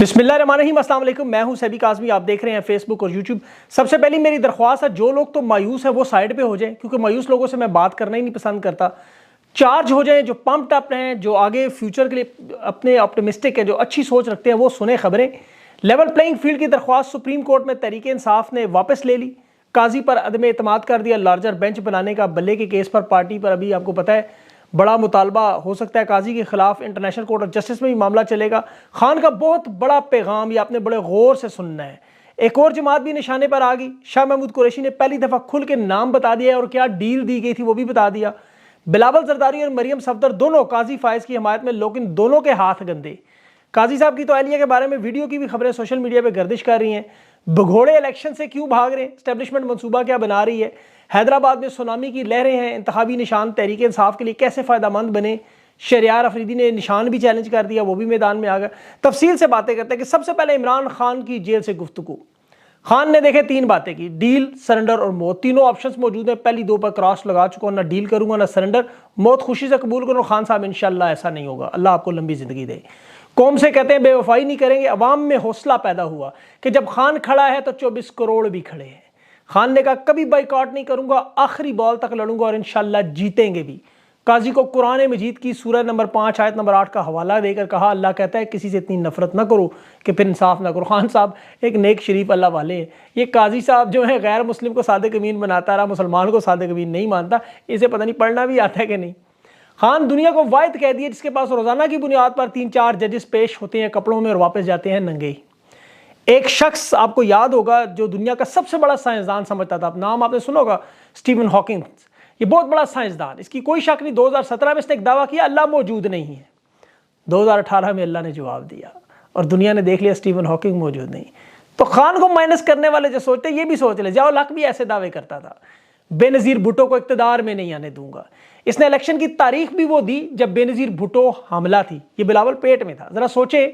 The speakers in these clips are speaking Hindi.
बिस्मिल्लाहिर्रहमानिर्रहीम, अस्सलाम वालेकुम। मैं हूं सैबी काज़मी, आप देख रहे हैं फेसबुक और यूट्यूब। सबसे पहली मेरी दरख्वास्त है, जो लोग तो मायूस है वो साइड पे हो जाएं, क्योंकि मायूस लोगों से मैं बात करना ही नहीं पसंद करता। चार्ज हो जाएं, जो पम्प्ड अप हैं, जो आगे फ्यूचर के लिए अपने ऑप्टिमिस्टिक है, जो अच्छी सोच रखते हैं, वो सुने खबरें। लेवल प्लेइंग फील्ड की दरख्वास्त सुप्रीम कोर्ट में तहरीक इंसाफ ने वापस ले ली। काजी पर अदम एतमाद कर दिया। लार्जर बेंच बनाने का बल्ले के केस पर पार्टी पर अभी आपको पता है बड़ा मुतालबा हो सकता है काजी के खिलाफ। इंटरनेशनल कोर्ट ऑफ जस्टिस में भी मामला चलेगा। खान का बहुत बड़ा पैगाम ये आपने बड़े गौर से सुनना है। एक और जमात भी निशाने पर आ गई। शाह महमूद कुरैशी ने पहली दफा खुल के नाम बता दिया और क्या डील दी गई थी वो भी बता दिया। बिलावल जरदारी और मरियम सफदर दोनों काजी फायज की हमायत में, लेकिन दोनों के हाथ गंदे। काजी साहब की तो अहलिया के बारे में वीडियो की भी खबरें सोशल मीडिया पर गर्दिश कर रही हैं। भगोड़े इलेक्शन से क्यों भाग रहे हैं, स्टैब्लिशमेंट मंसूबा क्या बना रही है, हैदराबाद में सुनामी की लहरें हैं, इंतखाबी निशान तहरीक इंसाफ के लिए कैसे फ़ायदेमंद बने। शहरियार अफरीदी ने निशान भी चैलेंज कर दिया, वो भी मैदान में आ गया। तफसील से बातें करते हैं कि सबसे पहले इमरान खान की जेल से गुफ्तगू। खान ने देखे 3 बातें की, डील, सरेंडर और मौत। तीनों ऑप्शंस मौजूद हैं। पहली 2 पर क्रॉस लगा चुका हूं, ना डील करूंगा ना सरेंडर, मौत खुशी से कबूल करूँ। खान साहब इंशाल्लाह ऐसा नहीं होगा, अल्लाह आपको लंबी जिंदगी दे। कौम से कहते हैं बेवफाई नहीं करेंगे। अवाम में हौसला पैदा हुआ कि जब खान खड़ा है तो 24 करोड़ भी खड़े हैं। खान ने कहा कभी बाइकआउट नहीं करूंगा, आखिरी बॉल तक लड़ूंगा और इंशाल्लाह जीतेंगे भी। काजी को कुरान मजीद की सूरह नंबर 5 आयत नंबर 8 का हवाला देकर कहा, अल्लाह कहता है किसी से इतनी नफरत ना करो कि फिर इंसाफ ना करो। खान साहब एक नेक शरीफ अल्लाह वाले हैं। ये काजी साहब जो है गैर मुस्लिम को सादिक अमीन बनाता रहा, मुसलमान को सादिक अमीन नहीं मानता। इसे पता नहीं पढ़ना भी आता है कि नहीं। खान दुनिया को वाहिद कह दिया जिसके पास रोजाना की बुनियाद पर 3-4 जजेस पेश होते हैं कपड़ों में और वापस जाते हैं नंगे। एक शख्स आपको याद होगा जो दुनिया का सबसे बड़ा साइंसदान समझता था, नाम आपने सुना होगा, स्टीवन हॉकिंग। ये बहुत बड़ा साइंसदान, इसकी कोई शक नहीं। 2017 में इसने एक दावा किया अल्लाह मौजूद नहीं है। 2018 में अल्लाह ने जवाब दिया और दुनिया ने देख लिया स्टीवन हॉकिंग मौजूद नहीं। तो खान को माइनस करने वाले जो सोचते ये भी सोच ले, जियाउल हक भी ऐसे दावे करता था, बेनज़ीर भुट्टो को इक़्तिदार में नहीं आने दूंगा। इसने इलेक्शन की तारीख भी वो दी जब बेनज़ीर भुट्टो हमला थी, ये बिलावल पेट में था। जरा सोचे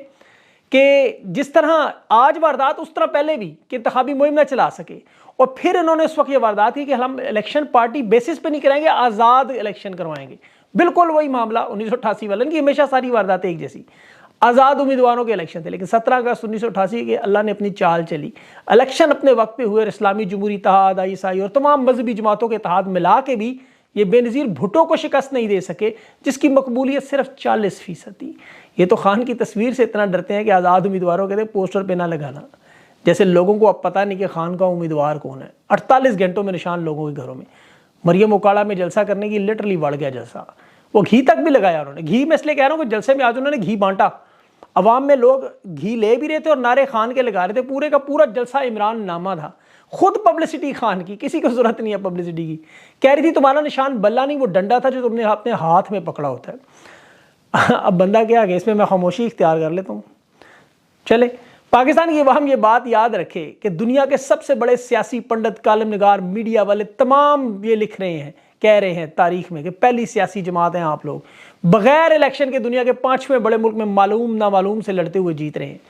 कि जिस तरह आज वारदात उस तरह पहले भी कि इंतखाबी मुहिम न चला सके, और फिर इन्होंने उस वक्त ये वारदात की कि हम इलेक्शन पार्टी बेसिस पे नहीं कराएंगे, आज़ाद इलेक्शन करवाएंगे। बिल्कुल वही मामला 1988 वाला, इनकी हमेशा सारी वारदातें एक जैसी। आज़ाद उम्मीदवारों के इलेक्शन थे, लेकिन 17 अगस्त 1988 के अल्लाह ने अपनी चाल चली। इलेक्शन अपने वक्त पे हुए। इस्लामी जमहूरी इत्तेहाद, ईसाई और तमाम मजहबी जमातों के इत्तेहाद मिला के भी ये बेनज़ीर भुट्टो को शिकस्त नहीं दे सके, जिसकी मकबूलियत सिर्फ 40% थी। ये तो खान की तस्वीर से इतना डरते हैं कि आज़ाद उम्मीदवारों के पोस्टर पे ना लगाना, जैसे लोगों को अब पता नहीं कि खान का उम्मीदवार कौन है। 48 घंटों में निशान लोगों के घरों में। मरियम उकाड़ा में जलसा करने की लिटरली बढ़ गया जलसा, वो घी तक भी लगाया उन्होंने। घी मैं इसलिए कह रहा हूँ कि जलसे में आज उन्होंने घी बांटा, अवाम में लोग घी ले भी रहे थे और नारे खान के लगा रहे थे। पूरे का पूरा जलसा इमरान नामा था, खुद पब्लिसिटी खान की, किसी को जरूरत नहीं है पब्लिसिटी की। कह रही थी तुम्हारा निशान बल्ला नहीं, वो डंडा था जो तुमने अपने हाथ में पकड़ा होता है। अब बंदा क्या है, इसमें मैं खामोशी इख्तियार कर लेता हूँ। चले, पाकिस्तान की अवाम ये बात याद रखे कि दुनिया के सबसे बड़े सियासी पंडित, कालम निगार, मीडिया वाले तमाम ये लिख रहे हैं, कह रहे हैं तारीख में कि पहली सियासी जमात हैं आप लोग। बगैर इलेक्शन के दुनिया के 5वें बड़े मुल्क में मालूम नामालूम से लड़ते हुए जीत रहे हैं।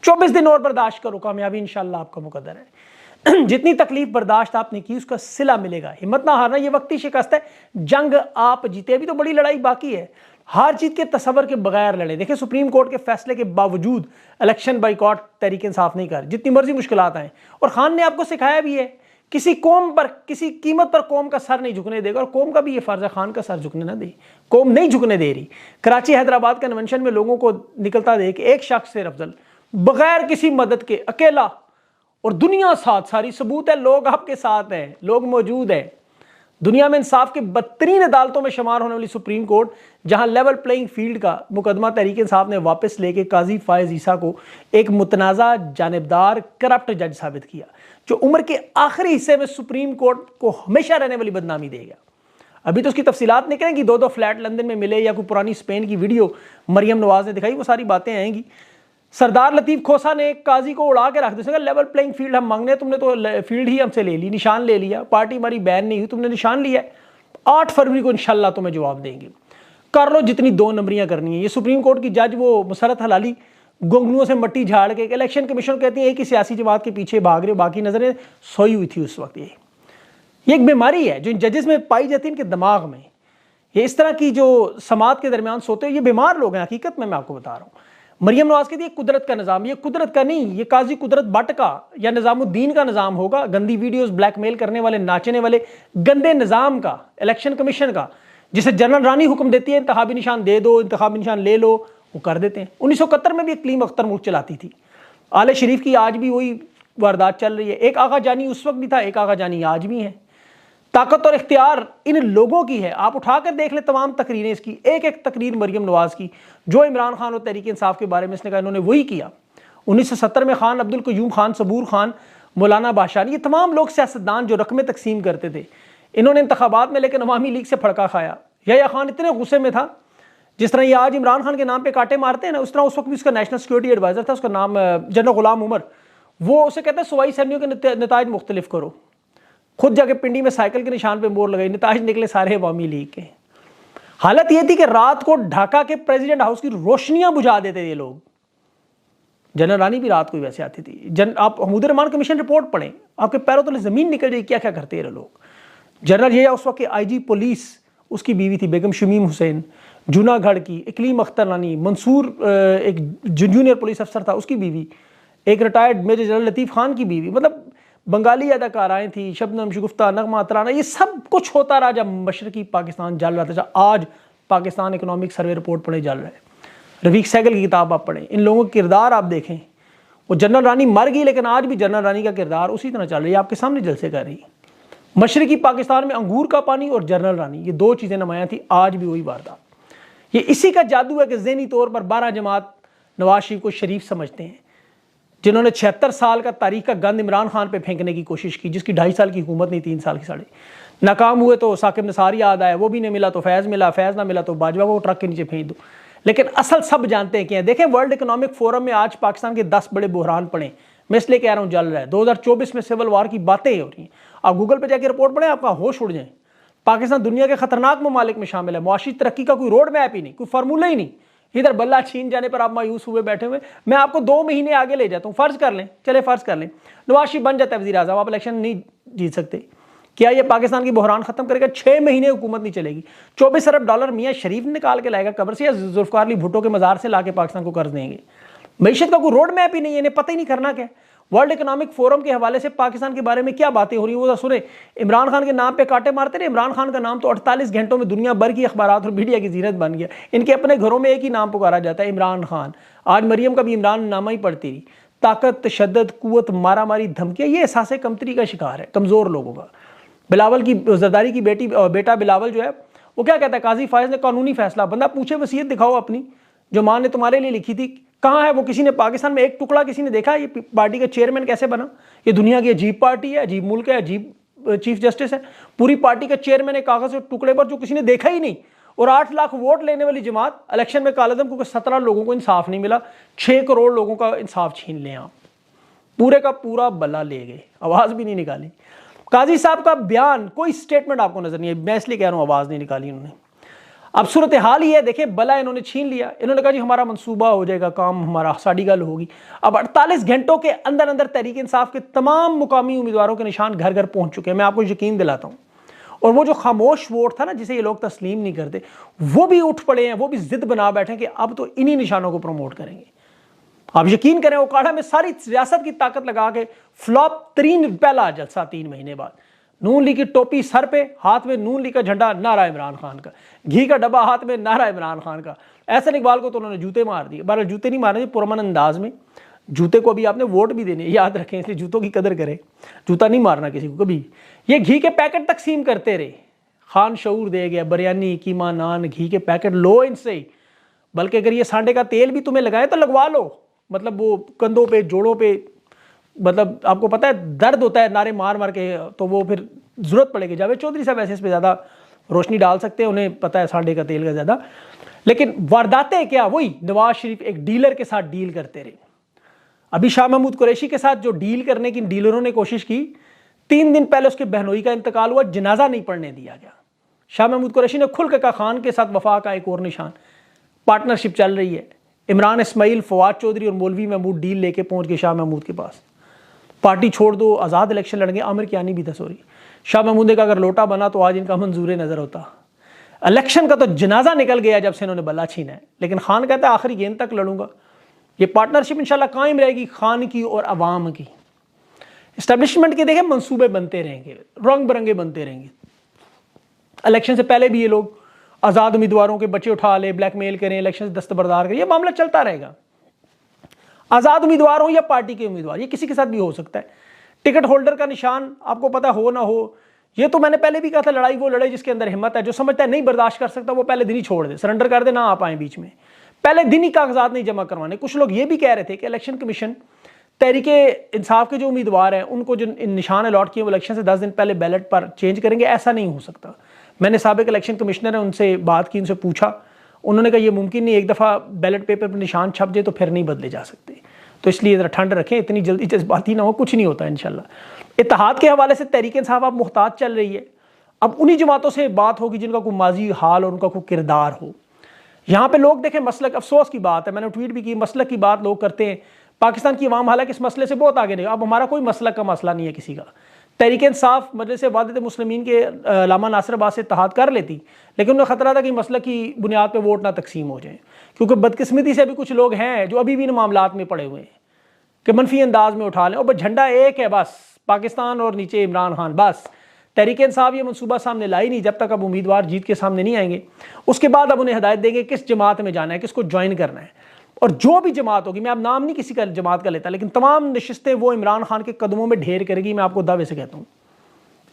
24 दिन और बर्दाश्त करो, कामयाबी इंशाल्लाह आपका मुकद्दर है। जितनी तकलीफ बर्दाश्त आपने की उसका सिला मिलेगा। हिम्मत ना हारना, ये वक्ती शिकस्त है, जंग आप जीते। अभी तो बड़ी लड़ाई बाकी है। हार जीत के तसव्वुर के बगैर लड़े। देखिए सुप्रीम कोर्ट के फैसले के बावजूद इलेक्शन बाइकआउट तहरीक इंसाफ नहीं कर, जितनी मर्जी मुश्किलात आए। और खान ने आपको सिखाया भी है, किसी कौम पर किसी कीमत पर कौम का सर नहीं झुकने देगा, और कौम का भी ये फर्ज है खान का सर झुकने ना दे। कौम नहीं झुकने दे रही। कराची हैदराबाद कन्वेंशन में लोगों को निकलता देख एक शख्स से अफजल, बगैर किसी मदद के, अकेला, और दुनिया साथ, सारी सबूत है, लोग आपके साथ हैं, लोग मौजूद हैं। दुनिया में इंसाफ के 32 अदालतों में शुमार होने वाली सुप्रीम कोर्ट, जहां लेवल प्लेइंग फील्ड का मुकदमा तहरीक इंसाफ ने वापस लेके काजी फायज ईसा को एक मुतनाज़ा, जानिबदार, करप्ट जज साबित किया, जो उम्र के आखिरी हिस्से में सुप्रीम कोर्ट को हमेशा रहने वाली बदनामी देगा। अभी तो उसकी तफसीलात निकलेंगी, 2-2 फ्लैट लंदन में मिले, या कोई पुरानी स्पेन की वीडियो मरियम नवाज ने दिखाई, वो सारी बातें आएंगी। सरदार लतीफ़ खोसा ने काजी को उड़ा के रख दिया, लेवल प्लेइंग फील्ड हम मांगने, तुमने तो फील्ड ही हमसे ले ली, निशान ले लिया, पार्टी हमारी बैन नहीं हुई, तुमने निशान लिया। 8 फरवरी को इंशाल्लाह तुम्हें जवाब देंगे, कर लो जितनी 2 नंबरियां करनी है। ये सुप्रीम कोर्ट की जज वो मुसरत हलाली गोंगनुओं से मट्टी झाड़ के, इलेक्शन कमीशन कहती है एक ही सियासी जमात के पीछे भाग रहे हो, बाकी नजरें सोई हुई थी उस वक्त। ये एक बीमारी है जो इन जजेस में पाई जाती है, इनके दिमाग में। ये इस तरह की जो समात के दरमियान सोते हैं, ये बीमार लोग हैं हकीकत में, मैं आपको बता रहा हूँ। मरियम नवाज कहती है कुदरत का निज़ाम, ये कुदरत का नहीं, ये काजी कुदरत बट का या निज़ामुद्दीन का निज़ाम होगा। गंदी वीडियोस, ब्लैकमेल करने वाले, नाचने वाले गंदे निज़ाम का, इलेक्शन कमीशन का, जिसे जनरल रानी हुक्म देती है इंतखाबी निशान दे दो, इंतखाबी निशान ले लो, वो कर देते हैं। 1971 में भी एक क्लीम अख्तर मुल्क चलाती थी। आले शरीफ की आज भी वही वारदात चल रही है। एक आगा जानी उस वक्त भी था, एक आगा जानी आज भी है। ताकत और इख्तियार इन लोगों की है। आप उठाकर देख ले तमाम तकरीरें इसकी, एक एक तकरीर मरियम नवाज की जो इमरान खान और तहरीक इंसाफ के बारे में इसने कहा, इन्होंने वही किया। 1970 में खान अब्दुल कयूम खान, सबूर खान, मौलाना बादशाह, ये तमाम लोग सियासतदान जो रकमें तकसीम करते थे, इन्होंने इंतखाबात में लेकिन अवामी लीग से फड़का खाया। या खान इतने गुस्से में था, जिस तरह ये आज इमरान खान के नाम पे कांटे मारते हैं ना, उस तरह उस वक्त भी उसका नेशनल सिक्योरिटी एडवाइजर था, उसका नाम जनरल गुलाम उमर, वो उसे कहता है सूबाई असम्बलियों के नताज मुख्तलिफ करो। खुद जाके पिंडी में साइकिल के निशान पे मोर लगाई, नताज निकले सारे अवामी लीग के। हालत यह थी कि रात को ढाका के प्रेसिडेंट हाउस की रोशनियां बुझा देते ये लोग। जनरल रानी भी रात को ही वैसे आती थी। आप हमीद रहमान कमीशन रिपोर्ट पढ़ें, आपके पैरों तले जमीन निकल जाएगी, क्या क्या करते ये लोग। जनरल ये उस वक्त IG पुलिस, उसकी बीवी थी बेगम शमीम हुसैन, जूनागढ़ की इकलीम अख्तर रानी, मंसूर एक जूनियर पुलिस अफसर था, उसकी बीवी, एक रिटायर्ड मेजर जनरल लतीफ़ खान की बीवी, मतलब बंगाली अदाकाराएँ थी, शबनम, शगुफ्ता, नगमा, तराना, ये सब कुछ होता रहा जब मशरकी पाकिस्तान जल रहा था। आज पाकिस्तान इकोनॉमिक सर्वे रिपोर्ट पढ़े जल रहा है। रफीक सहगल की किताब आप पढ़ें, इन लोगों के किरदार आप देखें। वो जनरल रानी मर गई लेकिन आज भी जनरल रानी का किरदार उसी तरह चल रही है, आपके सामने जलसे कर रही है। मशरकी पाकिस्तान में अंगूर का पानी और जनरल रानी, ये दो चीज़ें नुमायाँ थी, आज भी वही वारदात। ये इसी का जादू है कि ज़हनी तौर पर 12 जमात नवाज शरीफ को शरीफ समझते हैं, जिन्होंने 76 साल का तारीख का गंद इमरान खान पे फेंकने की कोशिश की, जिसकी 2.5 साल की हुकूमत नहीं, 3 साल की साढ़े। नाकाम हुए तो साकिब निसार याद आया, वो भी नहीं मिला तो फैज़ मिला, फैज़ ना मिला तो बाजवा को ट्रक के नीचे फेंक दो। लेकिन असल सब जानते हैं क्या। देखें वर्ल्ड इकोनॉमिक फोरम में आज पाकिस्तान के 10 बड़े बुहरान पड़े, मैं इसलिए कह रहा हूँ जल रहा है। 2024 में सिविल वार की बातें हो रही हैं। आप गूगल पे जाके रिपोर्ट पढ़ें, आपका होश उड़ जाए। पाकिस्तान दुनिया के खतरनाक ममालिक में शामिल है। मुआशी तरक्की का कोई रोड मैप ही नहीं, कोई फार्मूला ही नहीं। इधर बल्ला छीन जाने पर आप मायूस हुए बैठे हुए। मैं आपको 2 महीने आगे ले जाता हूँ। फर्ज कर लें, चले फर्ज कर लें नवाज शरीफ बन जाता है वज़ीर आज़म, आप इलेक्शन नहीं जीत सकते, क्या ये पाकिस्तान की बहरान खत्म करेगा? 6 महीने हुकूमत नहीं चलेगी। 24 अरब डॉलर मियाँ शरीफ निकाल के लाएगा कब्र से, या जुल्फ़िकार अली भुट्टो के मज़ार से ला के पाकिस्तान को कर्ज देंगे? मईशत का कोई रोड मैप ही नहीं है, इन्हें पता ही नहीं करना क्या। वर्ल्ड इकोनॉमिक फोरम के हवाले से पाकिस्तान के बारे में क्या बातें हो रही हैं वो सुने। इमरान खान के नाम पे कांटे मारते रहे। इमरान खान का नाम तो 48 घंटों में दुनिया भर की अखबारात और मीडिया की जीनत बन गया। इनके अपने घरों में एक ही नाम पुकारा जाता है, इमरान खान। आज मरियम का भी इमरान नामा ही पड़ती रही। ताकत, तशद्दुद, कुव्वत, मारामारी, धमकियाँ, ये एहसास कमतरी का शिकार है कमज़ोर लोगों का। बिलावल की जरदारी की बेटा बिलावल जो है वो क्या कहता है, काजी फायज ने कानूनी फैसला, बंदा पूछे वसीयत दिखाओ अपनी जो माँ ने तुम्हारे लिए लिखी थी, कहाँ है वो? किसी ने पाकिस्तान में एक टुकड़ा किसी ने देखा? ये पार्टी का चेयरमैन कैसे बना? ये दुनिया की अजीब पार्टी है, अजीब मुल्क है, अजीब चीफ जस्टिस है। पूरी पार्टी का चेयरमैन एक कागज के टुकड़े पर जो किसी ने देखा ही नहीं। और 8 लाख वोट लेने वाली जमात इलेक्शन में कालदम, क्योंकि 17 लोगों को इंसाफ नहीं मिला, 6 करोड़ लोगों का इंसाफ छीन लें आप, पूरे का पूरा बल्ला ले गए, आवाज़ भी नहीं निकाली। काजी साहब का बयान, कोई स्टेटमेंट आपको नजर नहीं है, मैं इसलिए कह रहा हूँ आवाज़ नहीं निकाली उन्होंने। अब सूरत हाल ही है, देखें बला इन्होंने छीन लिया। इन्होंने कहा जी हमारा मंसूबा हो जाएगा, काम हमारा, साड़ी गल होगी। अब 48 घंटों के अंदर अंदर तहरीक इंसाफ के तमाम मुकामी उम्मीदवारों के निशान घर घर पहुंच चुके हैं, मैं आपको यकीन दिलाता हूँ। और वो जो खामोश वोट था ना, जिसे ये लोग तस्लीम नहीं करते, वो भी उठ पड़े हैं, वो भी जिद बना बैठे कि अब तो इन्हीं निशानों को प्रमोट करेंगे। आप यकीन करें, ओकाड़ा में सारी रियासत की ताकत लगा के फ्लॉप तरीन पहला जलसा 3 महीने बाद, नून लीग की टोपी सर पे, हाथ में नून लीग का झंडा, नारा इमरान खान का, घी का डब्बा हाथ में, नारा इमरान खान का। एहसन इकबाल को तो उन्होंने जूते मार दिए। बहरहाल जूते नहीं मारने, पुरअमन अंदाज में। जूते को अभी आपने वोट भी देने, याद रखें, इसलिए जूतों की कदर करें, जूता नहीं मारना किसी को कभी। ये घी के पैकेट तकसीम करते रहे, खान शऊर दे गया, बिरयानी, कीमा, नान, घी के पैकेट लो इनसे ही। बल्कि अगर ये सांडे का तेल भी तुम्हें लगाए तो लगवा लो, मतलब वो कंधों पे, जोड़ों पे, मतलब आपको पता है दर्द होता है नारे मार मार के, तो वो फिर जरूरत पड़ेगी। जावेद चौधरी साहब ऐसे इस पर ज़्यादा रोशनी डाल सकते हैं, उन्हें पता है सांडे का तेल का ज़्यादा। लेकिन वारदातें क्या, वही नवाज शरीफ एक डीलर के साथ डील करते रहे। अभी शाह महमूद कुरैशी के साथ जो डील करने की डीलरों ने कोशिश की, 3 दिन पहले उसके बहनोई का इंतकाल हुआ, जनाजा नहीं पढ़ने दिया गया। शाह महमूद कुरैशी ने खुल के कहा खान के साथ वफा का एक और निशान, पार्टनरशिप चल रही है। इमरान इस्माइल, फवाद चौधरी और मौलवी महमूद डील लेके पहुंच गए शाह महमूद के पास, पार्टी छोड़ दो, आज़ाद इलेक्शन लड़ेंगे। आमिर कियानी भी था, सॉरी, शाह महमूद ने कहा अगर लोटा बना तो आज इनका मंजूर नज़र होता। इलेक्शन का तो जनाजा निकल गया जब से इन्होंने बल्ला छीना है। लेकिन खान कहता है आखिरी गेंद तक लड़ूंगा। ये पार्टनरशिप इंशाल्लाह कायम रहेगी खान की और अवाम की। इस्टेब्लिशमेंट के देखें मंसूबे बनते रहेंगे, रंग बिरंगे बनते रहेंगे। इलेक्शन से पहले भी ये लोग आज़ाद उम्मीदवारों के बच्चे उठा ले, ब्लैकमेल करें, इलेक्शन से दस्तबरदार करें, ये मामला चलता रहेगा। आज़ाद उम्मीदवार हो या पार्टी के उम्मीदवार, ये किसी के साथ भी हो सकता है। टिकट होल्डर का निशान आपको पता हो ना हो, ये तो मैंने पहले भी कहा था, लड़ाई वो लड़े जिसके अंदर हिम्मत है। जो समझता है नहीं बर्दाश्त कर सकता वो पहले दिन ही छोड़ दे, सरेंडर कर दे, ना आ पाए बीच में, पहले दिन ही कागजात नहीं जमा करवाने। कुछ लोग ये भी कह रहे थे कि इलेक्शन कमीशन तहरीके इंसाफ के जो उम्मीदवार हैं उनको जो निशान अलॉट किए वो इलेक्शन से 10 दिन पहले बैलेट पर चेंज करेंगे। ऐसा नहीं हो सकता। मैंने साबिक इलेक्शन कमिश्नर है उनसे बात की, उनसे पूछा, उन्होंने कहा ये मुमकिन नहीं, एक दफ़ा बैलेट पेपर पर निशान छप जाए तो फिर नहीं बदले जा सकते। तो इसलिए ज़रा ठंड रखें, इतनी जल्दी जज्बाती ना हो, कुछ नहीं होता इंशाल्लाह। इत्तेहाद के हवाले से तहरीक इंसाफ अब मुहताज चल रही है। अब उन्हीं जमातों से बात होगी जिनका कोई माजी हाल और उनका कोई किरदार हो। यहाँ पे लोग देखें मसलक, अफसोस की बात है, मैंने ट्वीट भी की, मसलक की बात लोग करते हैं। पाकिस्तान की अवाम हालांकि इस मसले से बहुत आगे नहीं। अब हमारा कोई मसलक का मसला नहीं है किसी का। तहरीक इंसाफ मजलिस वाहिद मुस्लिमीन के अल्लामा नासिर अब्बास से इत्तेहाद कर लेती, लेकिन उन्हें खतरा था कि मसलक की बुनियाद पर वोट ना तकसीम हो जाए, क्योंकि बदकिस्मती से अभी कुछ लोग हैं जो अभी भी इन मामलात में पड़े हुए हैं कि मनफी अंदाज में उठा लें। और बस झंडा एक है, बस पाकिस्तान और नीचे इमरान खान, बस। तहरीक इंसाफ ये मनसूबा सामने लाई नहीं जब तक अब उम्मीदवार जीत के सामने नहीं आएंगे। उसके बाद अब उन्हें हिदायत देंगे किस जमात में जाना है, किसको ज्वाइन करना है। और जो भी जमात होगी, मैं अब नाम नहीं किसी का जमात का लेता, लेकिन तमाम नशिस्तें वो इमरान खान के कदमों में ढेर करेगी, मैं आपको दावे से कहता हूँ।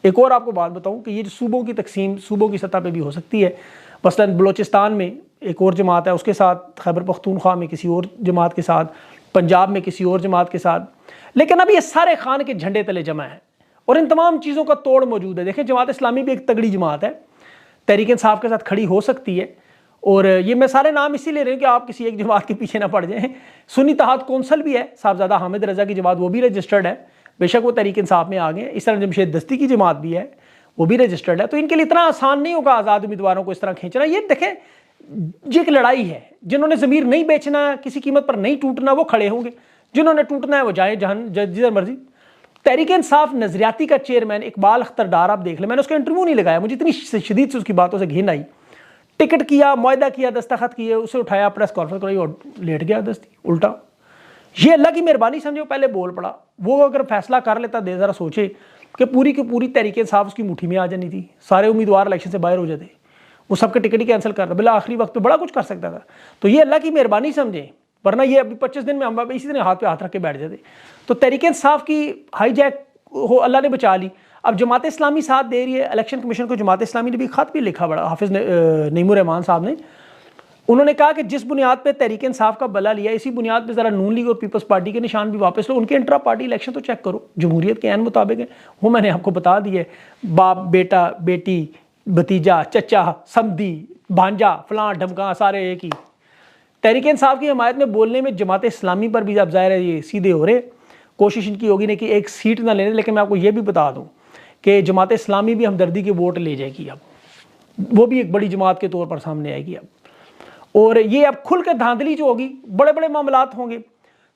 एक और आपको बात बताऊँ कि ये जो सूबों की तकसीम सूबों की सतह पर भी हो सकती है। मसलन बलोचिस्तान में एक और जमात है, उसके साथ खैबर पख्तूनख्वा में किसी और जमात के साथ, पंजाब में किसी और जमात के साथ। लेकिन अब ये सारे खान के झंडे तले जमा है और इन तमाम चीज़ों का तोड़ मौजूद है। देखें, जमात इस्लामी भी एक तगड़ी जमात है, तहरीक इंसाफ के साथ खड़ी हो सकती है। और ये मैं सारे नाम इसीलिए रहे हैं कि आप किसी एक जमात के पीछे ना पड़ जाएं। सुन्नी इत्तेहाद कौंसल भी है, साहबजादा हामिद रजा की जमात, वो भी रजिस्टर्ड है, बेशक वो तहरीक इंसाफ में आ गए। इस तरह जमशेद दस्ती की जमात भी है, वो भी रजिस्टर्ड है। तो इनके लिए इतना आसान नहीं होगा आज़ाद उम्मीदवारों को इस तरह खींचना। ये देखें, ये एक लड़ाई है। जिन्होंने ज़मीर नहीं बेचना, किसी कीमत पर नहीं टूटना, वो खड़े होंगे। जिन्होंने टूटना है वो जाए जहां जिधर मर्जी। तहरीक इंसाफ नजरियाती का चेयरमैन इकबाल अख्तर डार आप देख लें, मैंने उसका इंटरव्यू नहीं लगाया, मुझे इतनी शदीद से उसकी बातों से घिन आई। टिकट किया, मुआहदा किया, दस्तखत किए, उसे उठाया, प्रेस कॉन्फ्रेंस कराई और लेट गया दस्ती उल्टा। ये अल्लाह की मेहरबानी समझो, पहले बोल पड़ा। वो अगर फैसला कर लेता, दे ज़रा सोचे कि पूरी की पूरी तहरीक इंसाफ उसकी मुट्ठी में आ जानी थी, सारे उम्मीदवार इलेक्शन से बाहर हो जाते, वो सबके टिकट ही कैंसिल कर, बिला आखिरी वक्त पे बड़ा कुछ कर सकता था। तो ये अल्लाह की मेहरबानी समझे, वरना ये अभी 25 दिन में हम इसी तरह हाथ पे हाथ रख के बैठ जाते। तो तहरीक इंसाफ की हाईजैक हो, अल्लाह ने बचा ली। अब जमात इस्लामी साथ दे रही है। इलेक्शन कमीशन को जमात इस्लामी ने भी खत भी लिखा, बड़ा हाफिज़ नईमुर रहमान साहब ने, उन्होंने कहा कि जिस बुनियाद पे तहरीक इंसाफ का बला लिया, इसी बुनियाद पे ज़रा नून लीग और पीपल्स पार्टी के निशान भी वापस लो। उनके इंट्रा पार्टी इलेक्शन तो चेक करो, जमहूरियत के ऐन मुताबिक है, वो मैंने आपको बता दी है। बाप, बेटा, बेटी, भतीजा, चचा, समधी, भांजा, फलां ढमका, सारे एक ही। तहरीक इंसाफ की हमायत में बोलने में जमात इस्लामी पर भी अब ज़ाहिर है ये सीधे हो रहे। कोशिश इनकी होगी नहीं कि एक सीट ना लेने, लेकिन मैं आपको ये भी बता दूँ कि जमात इस्लामी भी हमदर्दी के वोट ले जाएगी। अब वो भी एक बड़ी जमात के तौर पर सामने आएगी अब। और ये अब खुल कर धांधली जो होगी, बड़े बड़े मामलात होंगे,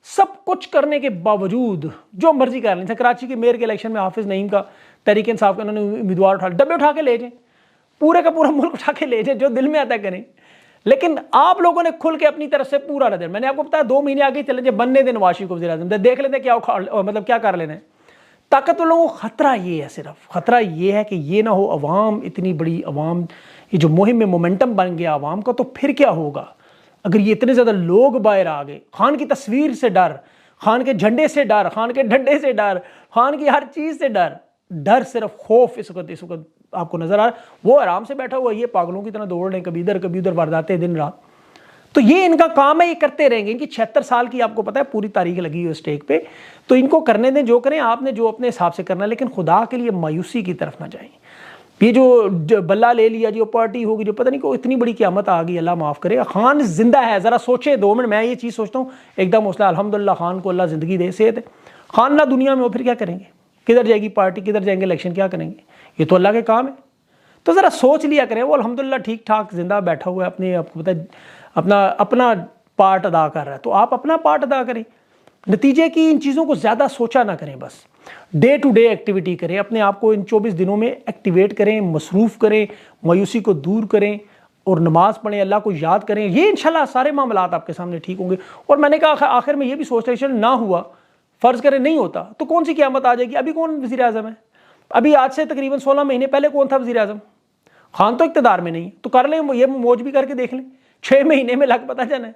सब कुछ करने के बावजूद जो मर्जी कर लें। कराची के मेयर के इलेक्शन में हाफिज़ नईम का तहरीक इंसाफ का उन्होंने उम्मीदवार उठा, डब्बे उठा के ले जाएं, पूरे का पूरा मुल्क उठा के ले जाएं, जो दिल में आता करें। लेकिन आप लोगों ने खुल के अपनी तरफ से पूरा नजर, मैंने आपको बताया 2 महीने आगे चले जाए, बनने दें नवाज शरीफ को वज़ीर-ए-आज़म, देख लेते क्या मतलब क्या कर लेना है। ताकत लोगों को खतरा ये है, सिर्फ खतरा ये है कि ये ना हो अवाम, इतनी बड़ी अवाम, ये जो मुहिम में मोमेंटम बन गया अवाम का, तो फिर क्या होगा अगर ये इतने ज़्यादा लोग बाहर आ गए। खान की तस्वीर से डर, खान के झंडे से डर, खान के डंडे से डर, खान की हर चीज़ से डर, डर सिर्फ खौफ इस वक्त आपको नजर आ रहा है। वो आराम से बैठा हुआ, ये पागलों की तरह दौड़ रहे हैं, कभी इधर वारदातें दिन रात। तो ये इनका काम है, ये करते रहेंगे। इनकी 76 साल की आपको पता है पूरी तारीख लगी हुई स्टेक पे, तो इनको करने दें, जो करें, आपने जो अपने हिसाब से करना है, लेकिन खुदा के लिए मायूसी की तरफ ना जाएं। ये जो बल्ला ले लिया, जो पार्टी होगी, जो पता नहीं को इतनी बड़ी क़यामत आ गई, अल्लाह माफ़ करे। खान जिंदा है, ज़रा सोचे 2 मिनट। मैं ये चीज़ सोचता हूँ एकदम हौसला, अल्हम्दुलिल्लाह खान को अल्लाह ज़िंदगी दे, सेहत है। खान ना दुनिया में हो, फिर क्या करेंगे? किधर जाएगी पार्टी, किधर जाएंगे इलेक्शन, क्या करेंगे? ये तो अल्लाह के काम है। तो ज़रा सोच लिया करें। वो अल्हम्दुलिल्लाह ठीक ठाक जिंदा बैठा हुआ है, अपने आपको पता है अपना पार्ट अदा कर रहा है, तो आप अपना पार्ट अदा करें। नतीजे की इन चीज़ों को ज़्यादा सोचा ना करें, बस डे टू डे एक्टिविटी करें। अपने आप को इन 24 दिनों में एक्टिवेट करें, मसरूफ़ करें, मायूसी को दूर करें, और नमाज पढ़ें, अल्लाह को याद करें, ये इंशाल्लाह सारे मामलात आपके सामने ठीक होंगे। और मैंने कहा आखिर में ये भी सोच रहे ना हुआ, फ़र्ज़ करें नहीं होता तो कौन सी क़यामत आ जाएगी। अभी कौन वज़ीर आज़म है? अभी आज से तकरीबन 16 महीने पहले कौन था वज़ीर आज़म? खान तो इक़्तिदार में नहीं, तो कर लें, ये मौज भी करके देख लें, 6 महीने में लग पता जाना है।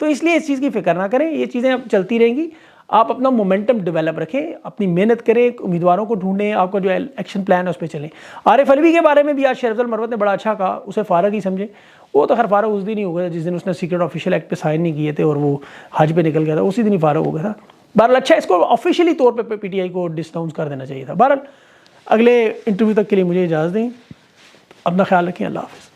तो इसलिए इस चीज़ की फ़िक्र ना करें, ये चीज़ें अब चलती रहेंगी। आप अपना मोमेंटम डेवलप रखें, अपनी मेहनत करें, उम्मीदवारों को ढूंढें, आपका जो एक्शन प्लान है उस पर चलें। आरिफ अलवी के बारे में भी आज शेर अफजल मरवत ने बड़ा अच्छा कहा, उसे फ़ारग ही समझे। वो तो खैर फ़ारग उस दिन ही हो गया जिस दिन उसने सीक्रेट ऑफिशियल एक्ट पे साइन नहीं किए थे और वो हज पे निकल गया था, उसी दिन ही फ़ारग हो गया था। बहरहाल अच्छा, इसको ऑफिशियली तौर पर PTI को डिसनाउंस कर देना चाहिए था। बहरहाल अगले इंटरव्यू तक के लिए मुझे इजाज़त दें, अपना ख्याल रखें, अल्लाह हाफ़िज़।